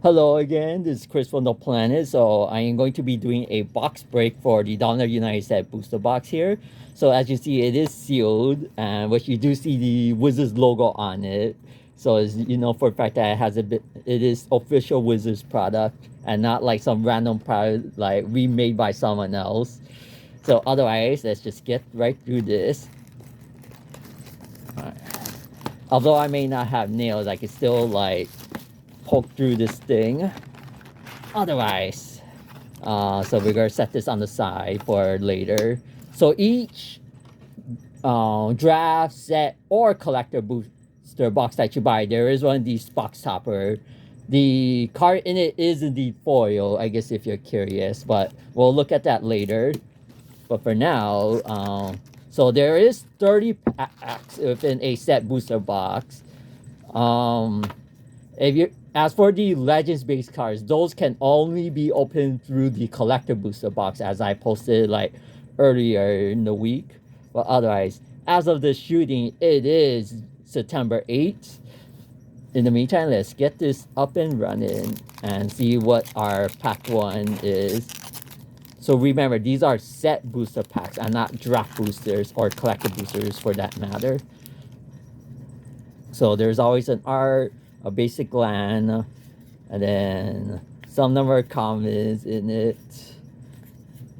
Hello again, this is Chris from the planet. So I am going to be doing a box break for the Dominaria United Set booster box here. So as you see, it is sealed, and which you do see the Wizards logo on it. So as you know for a fact that it is official Wizards product and not like some random product like remade by someone else. So otherwise, let's just get right through this. Alright. Although I may not have nails, I can still like poke through this thing. Otherwise, so we're gonna set this on the side for later. So each draft, set, or collector booster box that you buy, there is one of these box topper. The card in it is indeed foil, I guess if you're curious, but we'll look at that later. But for now, so there is 30 packs within a set booster box. Um, if you As for the legends based cards, those can only be opened through the collector booster box, as I posted like earlier in the week. But otherwise, as of the shooting, it is September 8th. In the meantime, let's get this up and running and see what our pack one is. So remember, these are set booster packs and not draft boosters or collector boosters for that matter. So there's always an art, a basic land, and then some number of commons in it,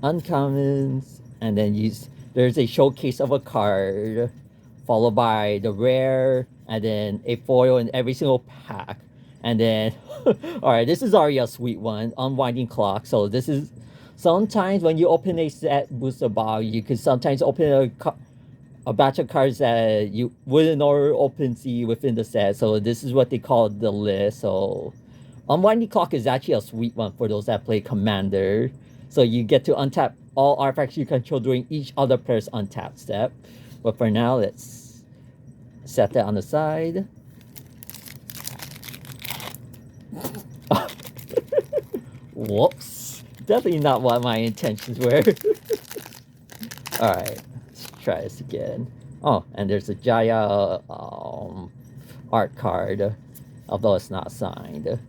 uncommons, and then there's a showcase of a card, followed by the rare, and then a foil in every single pack. And then, all right, this is already a sweet one, unwinding clock. So this is sometimes when you open a set booster box, you could sometimes open a batch of cards that you wouldn't or open see within the set. So this is what they call the list. So Unwinding Clock is actually a sweet one for those that play Commander. So you get to untap all artifacts you control during each other player's untap step. But for now, let's set that on the side. Whoops. Definitely not what my intentions were. Alright, let's try this again. Oh, and there's a Jaya art card, although it's not signed.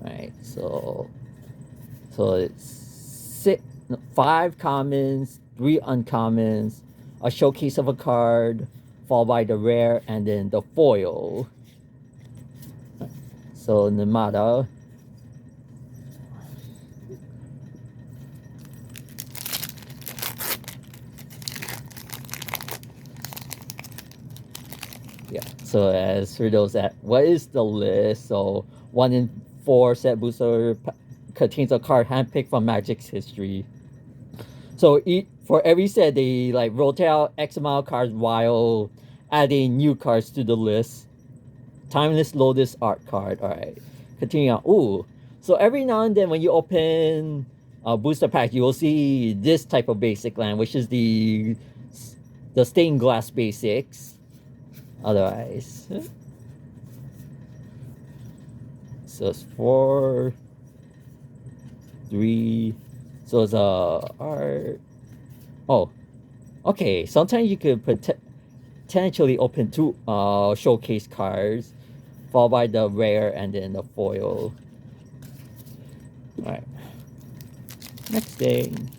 Alright, so it's 5 commons, 3 uncommons, a showcase of a card, followed by the rare, and then the foil. So Namada. Yeah, so as for those that, what is the list? So 1 in 4 set booster contains a card handpicked from Magic's history. So for every set, they like rotate out X amount of cards while adding new cards to the list. Timeless Lotus art card. All right, continue on. Ooh, so every now and then when you open a booster pack, you will see this type of basic land, which is the stained glass basics. Otherwise, so it's 4, 3. So it's art. Oh, okay. Sometimes you could potentially open 2 showcase cards, followed by the rare and then the foil. All right. Next thing.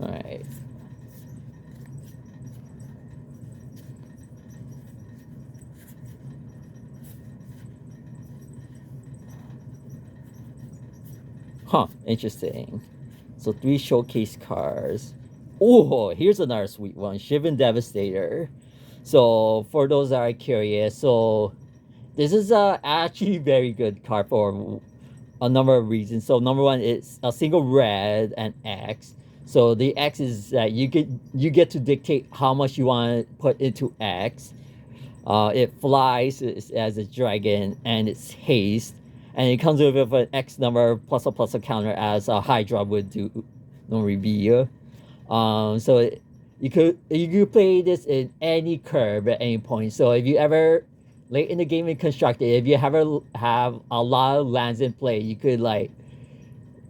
All right. Huh, interesting. So 3 showcase cards. Oh, here's another sweet one. Shivan Devastator. So for those that are curious, so this is actually very good card for a number of reasons. So number one, it's a single red and X. So the X is that you get to dictate how much you want to put into X. It flies as a dragon and it's haste, and it comes with an X number plus a counter as a Hydra would do. No reveal. So you could play this in any curve at any point. So if you ever late in the game in constructed, if you ever have a lot of lands in play, you could like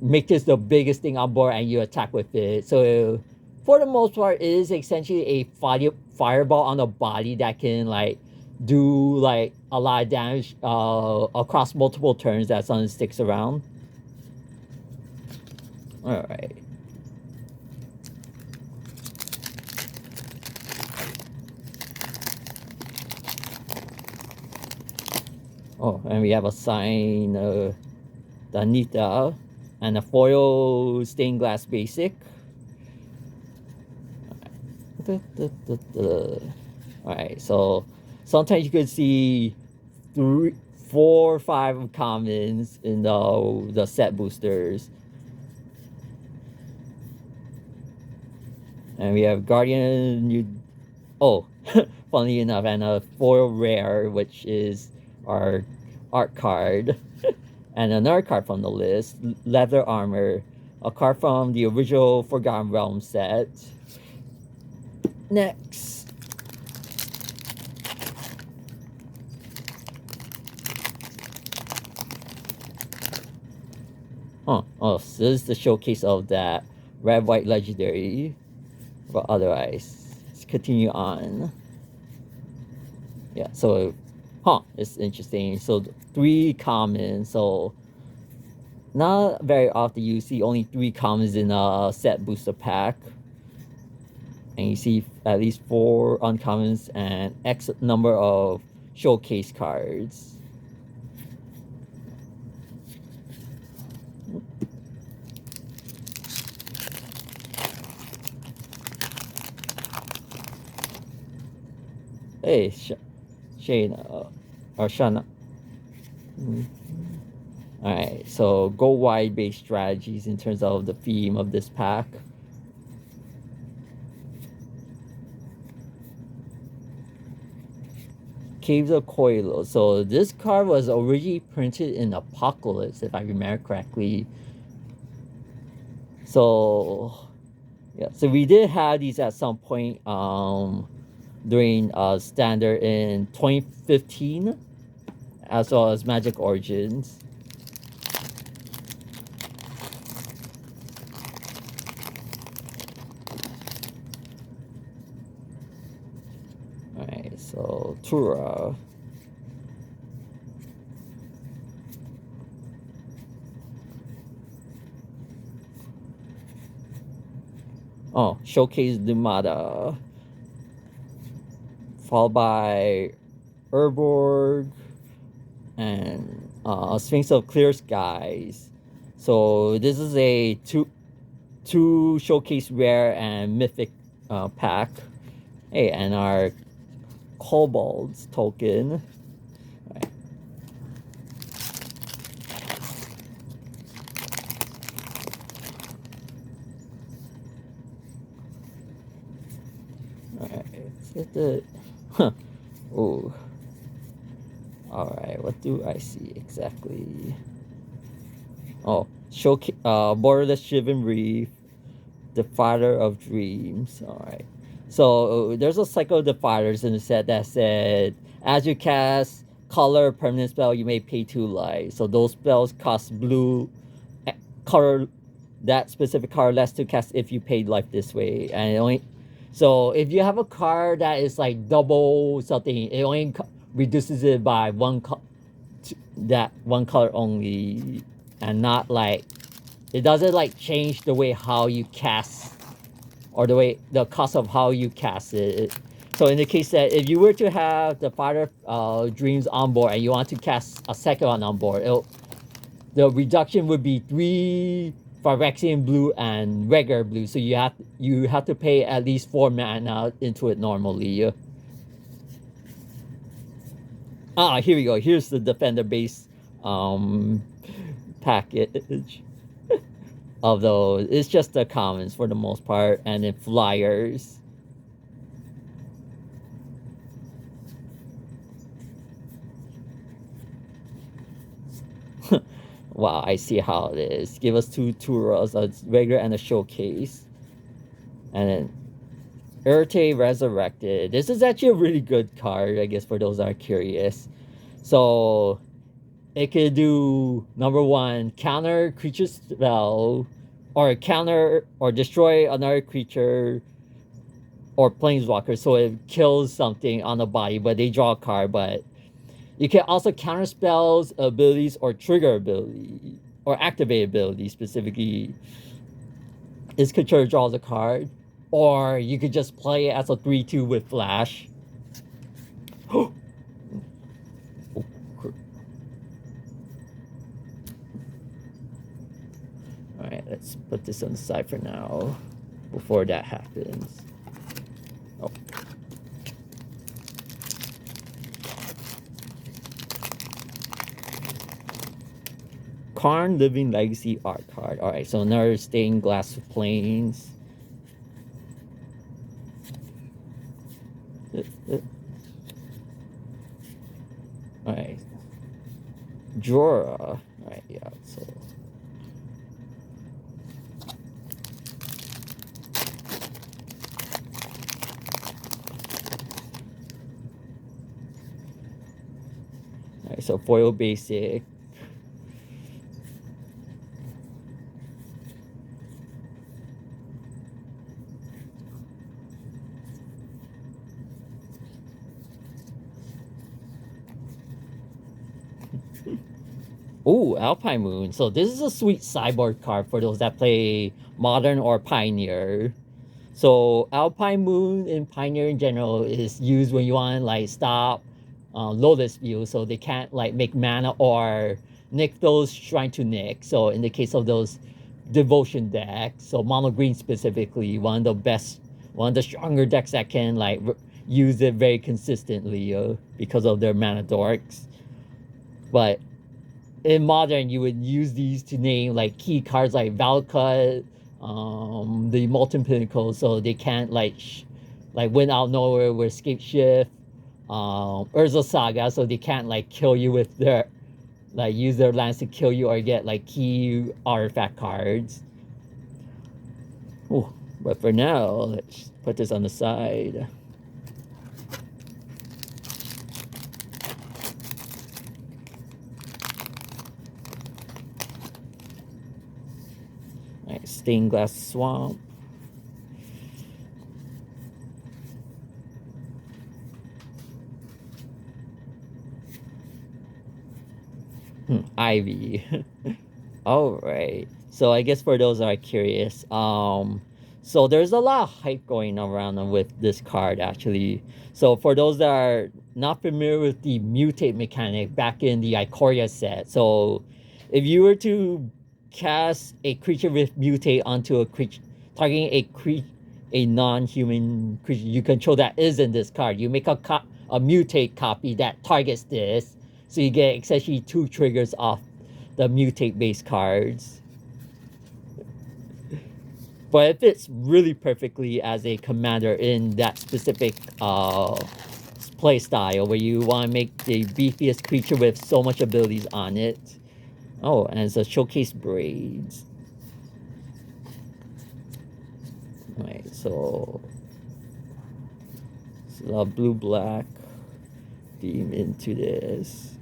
make this the biggest thing on board and you attack with it. So for the most part, it is essentially a fireball on the body that can like do like a lot of damage across multiple turns that something sticks around. All right. Oh, and we have a sign, Danita, and a foil stained glass basic. Alright, so sometimes you could see 3, 4, 5 commons in the set boosters. And we have Guardian, funnily enough, and a foil rare, which is our art card. And another card from the list, Leather Armor, a card from the original Forgotten Realm set. Next. So this is the showcase of that red white legendary. But otherwise, let's continue on. Yeah, so it's interesting. So 3 commons, so not very often you see only 3 commons in a set booster pack. And you see at least 4 uncommons and X number of showcase cards. Hey, Shayna, or Shana. Alright, so go wide based strategies in terms of the theme of this pack. Caves of Coilo. So this card was originally printed in Apocalypse, if I remember correctly. So yeah, so we did have these at some point during Standard in 2015, as well as Magic Origins. Alright, so Tura. Showcase Dumada. Followed by Urborg and Sphinx of Clear Skies. So this is a two showcase rare and mythic pack. Hey, and our Kobolds token. Right. Alright, Oh. Alright, what do I see exactly? Showcase Borderless Chivalry, Defiler of Dreams. Alright. So there's a cycle of defilers in the set that said as you cast color permanent spell, you may pay 2 life. So those spells cost blue color, that specific color less to cast if you paid life this way. And it only, so if you have a card that is like double something, it only reduces it by that one color only, and not like, it doesn't like change the way how you cast or the cost of how you cast it. So in the case that if you were to have the Fighter Dreams on board and you want to cast a second one on board, the reduction would be 3 Phyrexian blue and regular blue. So you have to pay at least 4 mana into it normally. Here we go. Here's the Defender base package of those. It's just the commons for the most part, and then flyers. Wow, I see how it is. Give us 2 Turas, a regular and a showcase. And then Urte Resurrected. This is actually a really good card, I guess, for those that are curious. So it could do number one, counter creature spell, or counter or destroy another creature or planeswalker, so it kills something on the body, but they draw a card. But you can also counter spells, abilities, or trigger ability, or activate ability specifically. Its controller draws a card, or you could just play it as a 3/2 with flash. Oh, all right, let's put this on the side for now before that happens. Oh. Karn Living Legacy art card. All right, so another stained glass planes. All right, Jorah. All right, yeah. So all right, so foil basic. Oh, Alpine Moon. So this is a sweet sideboard card for those that play Modern or Pioneer. So Alpine Moon and Pioneer in general is used when you want to like stop Lotus View, so they can't like make mana or nick those Shrine to Nick. So in the case of those Devotion decks, so Mono Green specifically, one of the stronger decks that can like use it very consistently because of their mana dorks. But in Modern, you would use these to name like key cards like Valakut, the Molten Pinnacle, so they can't like win out nowhere with Escape Shift, Urza Saga, so they can't like kill you with their like use their lands to kill you or get like key artifact cards. Ooh, but for now, let's put this on the side. Right, Stained Glass Swamp. Ivy. All right. So I guess for those that are curious, so there's a lot of hype going around with this card actually. So for those that are not familiar with the mutate mechanic back in the Ikoria set, so if you were to cast a creature with mutate onto a creature targeting a non-human creature you control that is in this card, you make a mutate copy that targets this, so you get essentially 2 triggers off the mutate based cards. But it fits really perfectly as a commander in that specific play style where you want to make the beefiest creature with so much abilities on it. Oh, and it's a Showcase Braids. Right, so blue-black theme into this.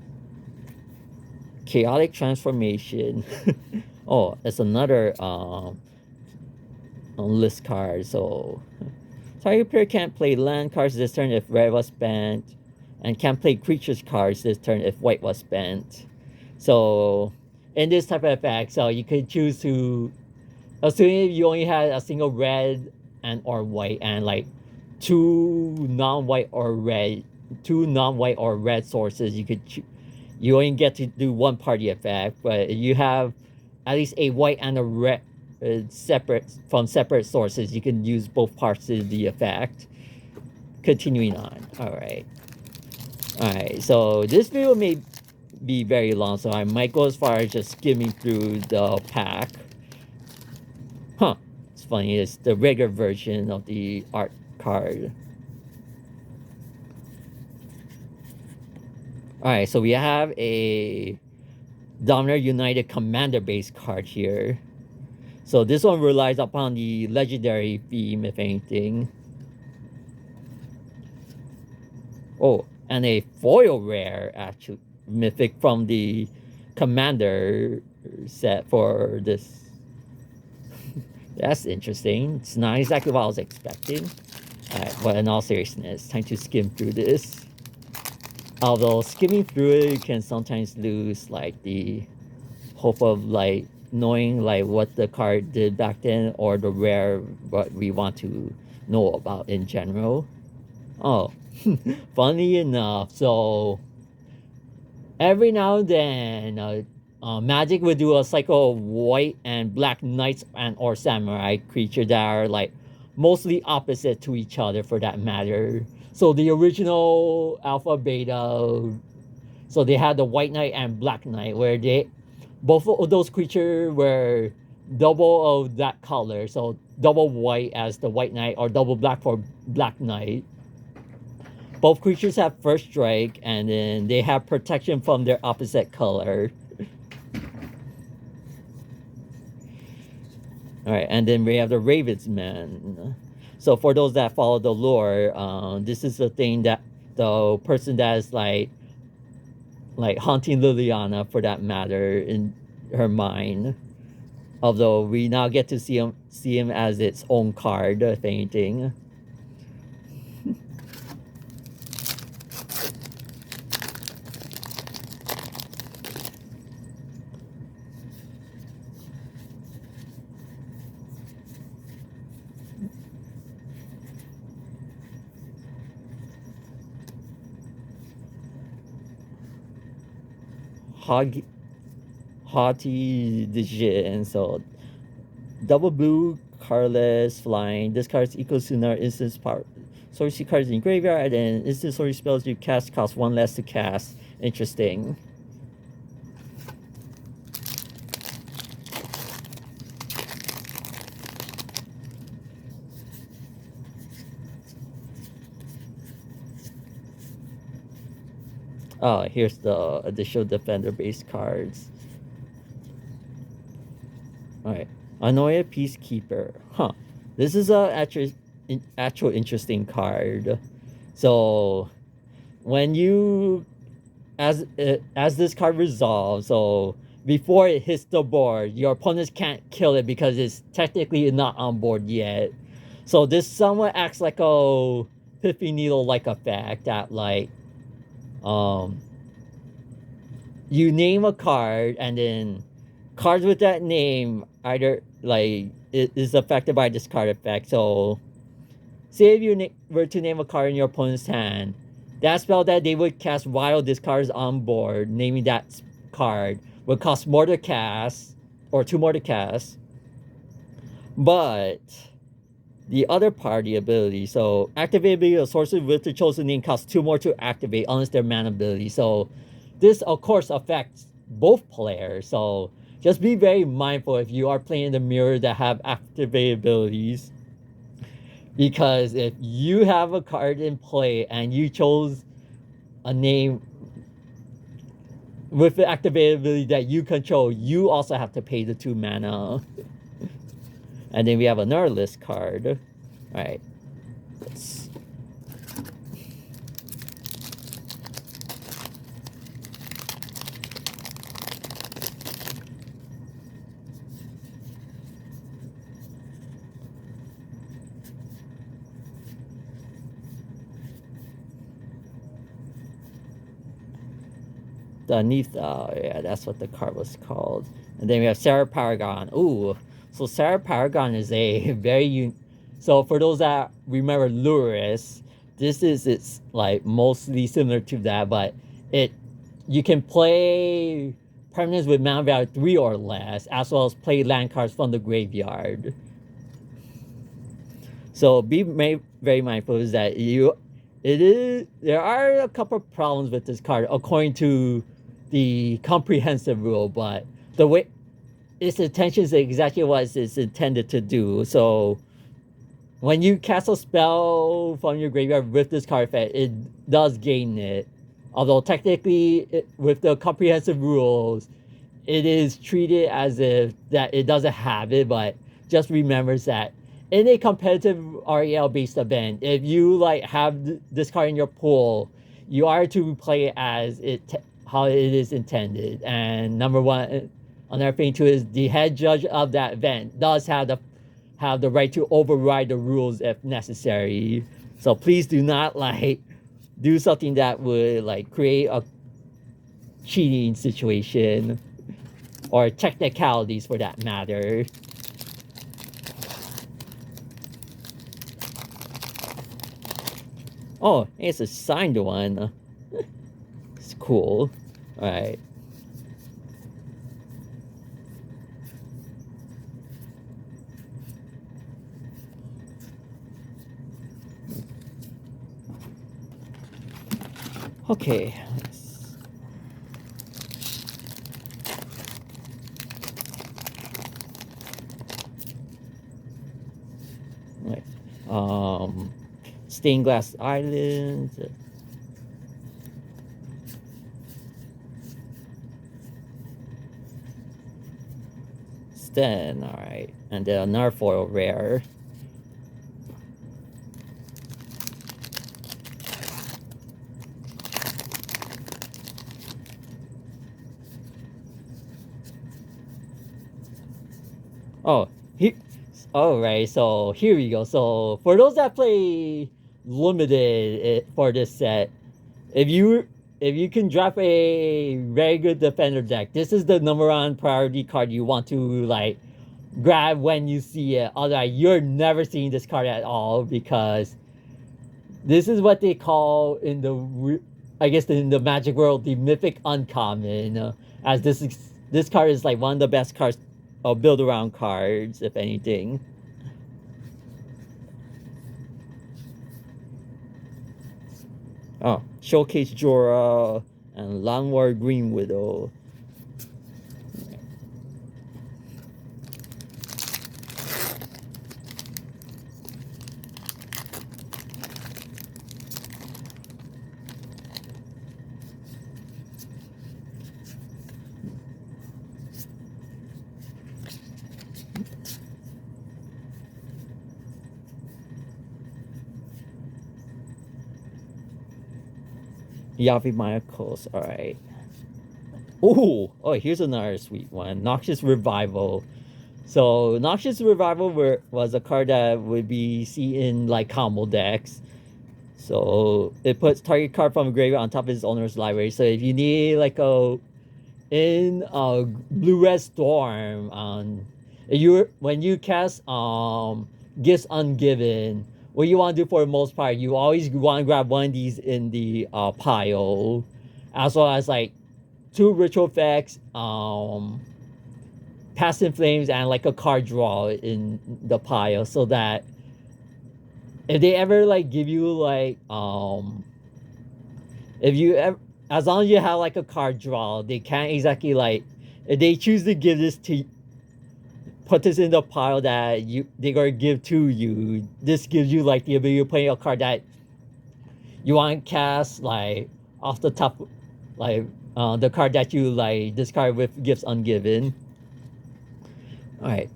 Chaotic Transformation. Oh, it's another list card. So target player can't play land cards this turn if red was spent, and can't play creatures cards this turn if white was spent. So in this type of effect, so you could choose to, assuming you only had a single red and or white and like two non-white or red sources, you only get to do one party effect. But if you have at least a white and a red separate sources, you can use both parts of the effect. Continuing on. All right, so this video may be very long, so I might go as far as just skimming through the pack. It's funny, it's the regular version of the art card. Alright, so we have a Dominaria United Commander base card here. So this one relies upon the legendary theme, if anything. Oh, and a foil rare, actually, mythic from the commander set for this. That's interesting. It's not exactly what I was expecting. Alright, but in all seriousness, time to skim through this. Although skimming through it, you can sometimes lose like the hope of like knowing like what the card did back then, or the rare what we want to know about in general. Oh, funny enough, so every now and then Magic would do a cycle of white and black knights and or samurai creature that are like mostly opposite to each other for that matter. So the original alpha beta, so they had the white knight and black knight, where they both of those creatures were double of that color, so double white as the white knight or double black for black knight. Both creatures have first strike, and then they have protection from their opposite color. Alright, and then we have the Ravensman. So for those that follow the lore, this is the thing that the person that is like haunting Liliana for that matter in her mind. Although we now get to see him as its own card, if anything. Haughty Dijon. So double blue, colorless, flying. This card is equal to another instance power. Sorcery cards in graveyard, and instant sorcery spells you cast cost one less to cast. Interesting. Oh, here's the additional defender based cards. Alright. Anoia Peacekeeper. Huh. This is a actual interesting card. So when you as this card resolves, so before it hits the board, your opponents can't kill it because it's technically not on board yet. So this somewhat acts like a Piffy Needle like effect that like you name a card, and then cards with that name either like it is affected by this card effect. So say if you were to name a card in your opponent's hand, that spell that they would cast while this card is on board, naming that card, would cost more to cast, or 2 more to cast. But the other party ability, so activate ability of sorcery with the chosen name costs 2 more to activate unless they're mana ability. So this of course affects both players. So just be very mindful if you are playing the mirror that have activate abilities. Because if you have a card in play and you chose a name with the activated ability that you control, you also have to pay the 2 mana. And then we have another list card. Alright. Let's... Danitha, yeah, that's what the card was called. And then we have Sarah Paragon. Ooh, so Sarah Paragon is a very so for those that remember Luris, this is it's like mostly similar to that, but you can play permanents with mana value 3 or less, as well as play land cards from the graveyard. So be very mindful is that there are a couple of problems with this card according to the comprehensive rule, but the way its intention is exactly what it's intended to do. So when you cast a spell from your graveyard with this card effect, it does gain it. Although technically, with the comprehensive rules, it is treated as if that it doesn't have it, but just remembers that in a competitive REL based event, if you like have this card in your pool, you are to play it as how it is intended. And number one, another thing too is the head judge of that event does have the right to override the rules if necessary. So please do not like do something that would like create a cheating situation or technicalities for that matter. Oh, it's a signed one. It's cool. All right. Okay. Right. Stained glass islands. Sten, all right, and then another foil rare. Oh, he. All right, so here we go. So for those that play limited for this set, if you can drop a very good defender deck, this is the number one priority card you want to like grab when you see it. Otherwise, you're never seeing this card at all because this is what they call in the I guess in the Magic world the mythic uncommon. As this card is like one of the best cards build around cards, if anything. Oh, Showcase Jorah and Vanguard Green Widow. Yavi Michaels, alright. Oh, here's another sweet one. Noxious Revival. So, Noxious Revival was a card that would be seen in like combo decks. So, it puts target card from a graveyard on top of its owner's library. So, if you need like a Blue Red Storm, when you cast Gifts Ungiven, what you want to do for the most part, you always want to grab one of these in the pile, as well as like 2 ritual effects, Past in Flames, and like a card draw in the pile, so that if they ever like give you like if you ever, as long as you have like a card draw, they can't exactly like if they choose to give this to put this in the pile that they're gonna give to you. This gives you like the ability to play a card that you want to cast like off the top, like the card that you like discard with Gifts Ungiven. All right.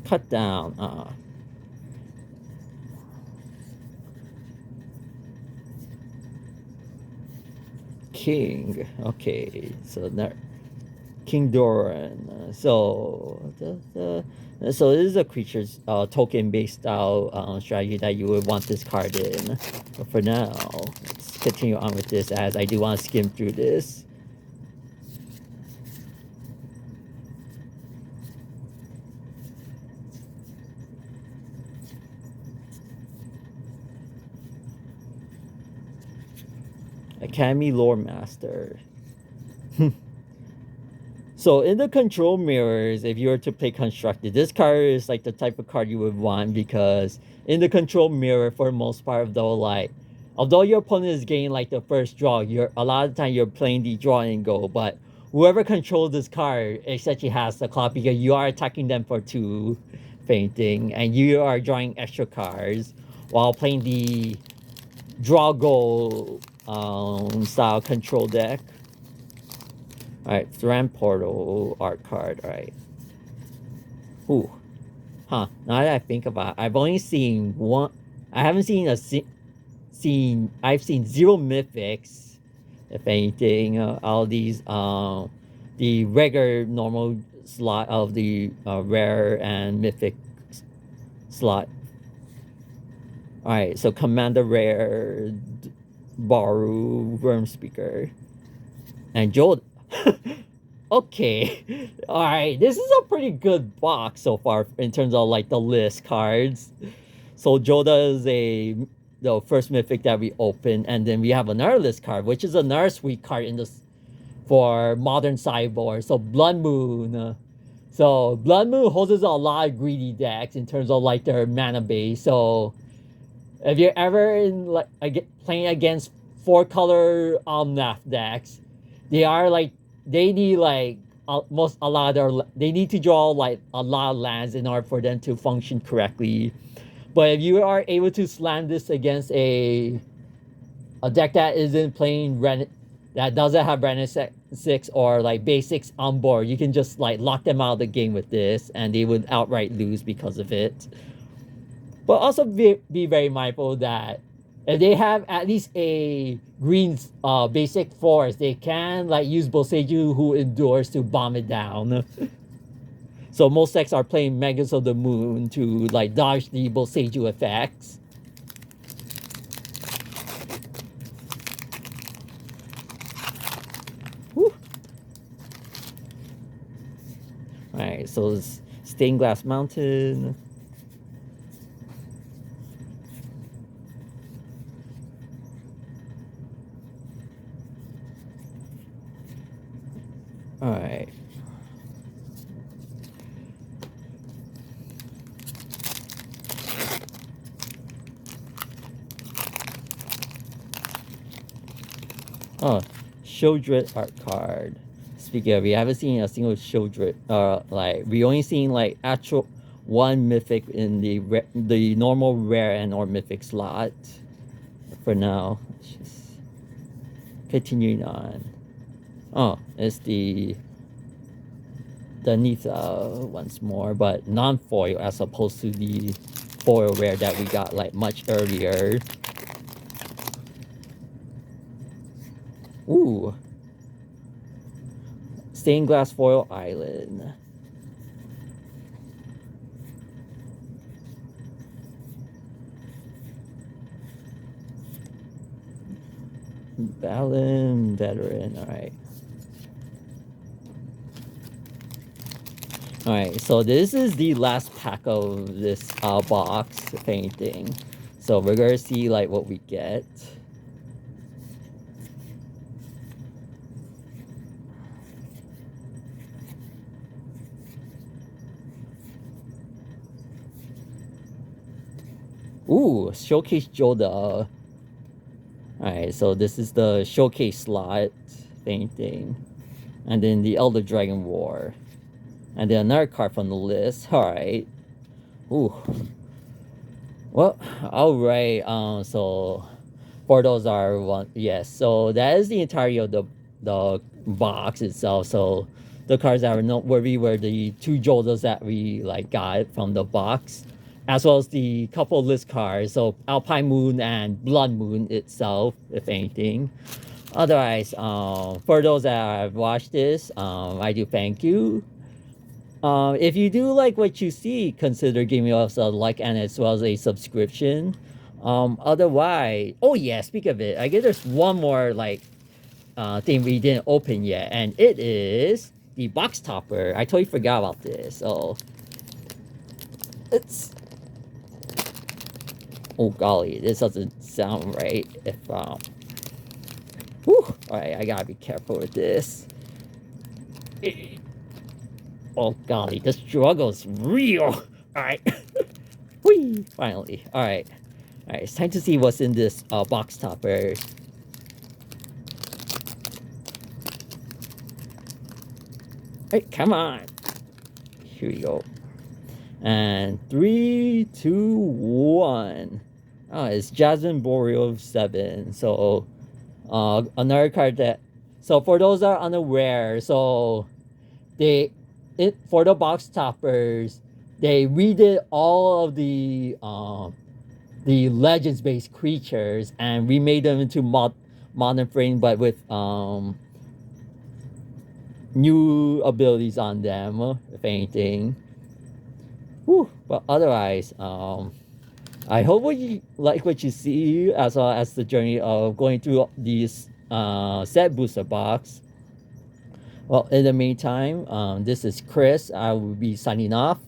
Cut down. King. Okay, so now King Doran. So this is a creature's token based style strategy that you would want this card in. But for now, let's continue on with this as I do want to skim through this. Academy Lore Master. So in the control mirrors, if you were to play constructed, this card is like the type of card you would want, because in the control mirror, for the most part, although your opponent is getting like the first draw, a lot of the time you're playing the draw and go, but whoever controls this card essentially has the clock, because you are attacking them for 2 fainting, and you are drawing extra cards while playing the draw goal style control deck. Alright, Thran Portal art card. Alright. Ooh. Huh. Now that I think about it, I've only seen one. I haven't seen I've seen zero mythics, if anything. All these, the regular normal slot of the rare and mythic slot. Alright, so Commander Rare, Baru, Worm Speaker, and Jold. Okay. Alright, this is a pretty good box so far in terms of like the list cards. So Joda is the first mythic that we open, and then we have another list card, which is another sweet card in this for modern cyborg. So Blood Moon. So Blood Moon holds a lot of greedy decks in terms of like their mana base. So if you're ever in like playing against 4-color Omnath decks, they are like they need like they need to draw like a lot of lands in order for them to function correctly. But if you are able to slam this against a deck that isn't playing that doesn't have Renaissance or like basics on board, you can just like lock them out of the game with this, and they would outright lose because of it. But also be very mindful that if they have at least a green basic force, they can like use Boseiju who endures to bomb it down. So most decks are playing Megas of the Moon to like dodge the Boseiju effects. Woo. Alright, so it's Stained Glass Mountain. Alright. Oh, Shieldred art card. Speaking of, we haven't seen a single Shieldred. Like we only seen like actual one mythic in the normal rare and or mythic slot. For now, let's just continuing on. Oh, it's the Nitha once more, but non-foil as opposed to the foil rare that we got like much earlier. Ooh. Stained Glass Foil Island. Balin Veteran, alright. Alright, so this is the last pack of this box, if anything. So we're gonna see like what we get. Ooh, Showcase Joda. Alright, so this is the showcase slot, if anything. And then the Elder Dragon War. And then another card from the list. Alright. Ooh. Well, alright. So for those are one, yes. So that is the entirety of the box itself. So the cards that are noteworthy were the 2 Jodas that we like got from the box, as well as the couple list cards, so Alpine Moon and Blood Moon itself, if anything. Otherwise, for those that have watched this, I do thank you. If you do like what you see, consider giving us a like and as well as a subscription. Otherwise, oh yeah, speak of it, I guess there's one more like thing we didn't open yet, and it is the box topper. I totally forgot about this. So it's, oh golly, this doesn't sound right. If whew, alright, I gotta be careful with this. Oh golly, the struggle's real. Alright. Whee! Finally. Alright. Alright, it's time to see what's in this box topper. Hey, come on. Here we go. And 3, 2, 1. Oh, it's Jasmine Boreal 7. So, another card that So for those that are unaware, so they for the box toppers, they redid all of the legends based creatures and remade them into modern frame, but with new abilities on them, if anything. Whew. But otherwise, I hope you like what you see, as well as the journey of going through these set booster box. Well, in the meantime, this is Chris. I will be signing off.